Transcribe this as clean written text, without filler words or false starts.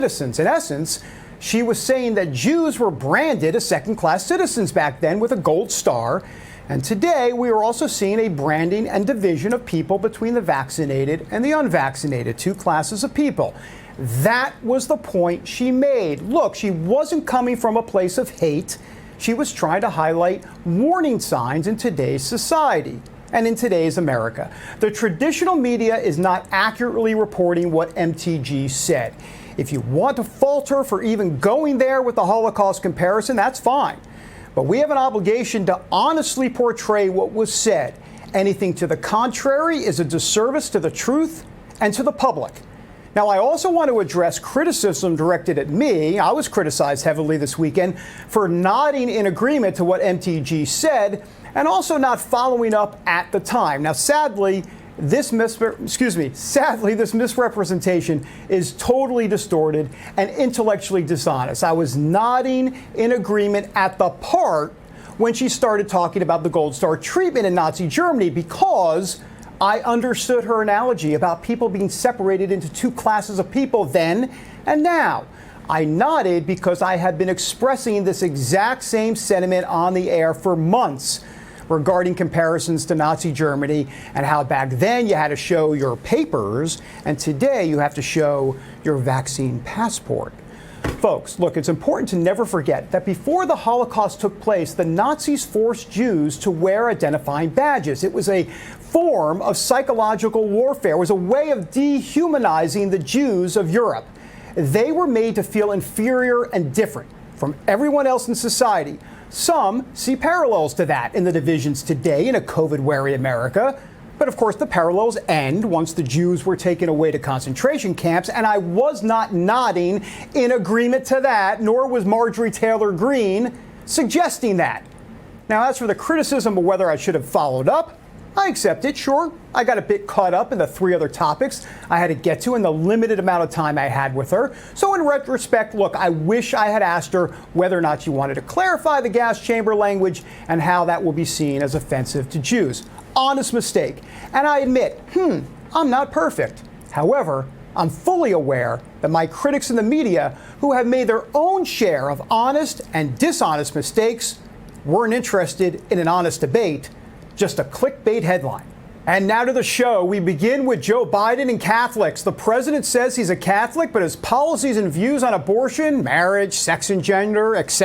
citizens. In essence, she was saying that Jews were branded as second-class citizens back then with a gold star. And today, we are also seeing a branding and division of people between the vaccinated and the unvaccinated, two classes of people. That was the point she made. Look, she wasn't coming from a place of hate. She was trying to highlight warning signs in today's society and in today's America. The traditional media is not accurately reporting what MTG said. If you want to falter for even going there with the Holocaust comparison, that's fine. But we have an obligation to honestly portray what was said. Anything to the contrary is a disservice to the truth and to the public. Now, I also want to address criticism directed at me. I was criticized heavily this weekend for nodding in agreement to what MTG said and also not following up at the time. Now, sadly, this misrepresentation is totally distorted and intellectually dishonest. I was nodding in agreement at the part when she started talking about the Gold Star treatment in Nazi Germany because I understood her analogy about people being separated into two classes of people then and now. I nodded because I had been expressing this exact same sentiment on the air for months regarding comparisons to Nazi Germany and how back then you had to show your papers and today you have to show your vaccine passport. Folks, look, it's important to never forget that before the Holocaust took place, the Nazis forced Jews to wear identifying badges. It was a form of psychological warfare. It was a way of dehumanizing the Jews of Europe. They were made to feel inferior and different from everyone else in society. Some see parallels to that in the divisions today in a COVID-wary America. But of course, the parallels end once the Jews were taken away to concentration camps, and I was not nodding in agreement to that, nor was Marjorie Taylor Greene suggesting that. Now, as for the criticism of whether I should have followed up, I accept it, sure. I got a bit caught up in the three other topics I had to get to in the limited amount of time I had with her. So in retrospect, look, I wish I had asked her whether or not she wanted to clarify the gas chamber language and how that will be seen as offensive to Jews. Honest mistake. And I admit, I'm not perfect. However, I'm fully aware that my critics in the media who have made their own share of honest and dishonest mistakes weren't interested in an honest debate, just a clickbait headline. And now to the show. We begin with Joe Biden and Catholics. The president says he's a Catholic, but his policies and views on abortion, marriage, sex and gender, etc.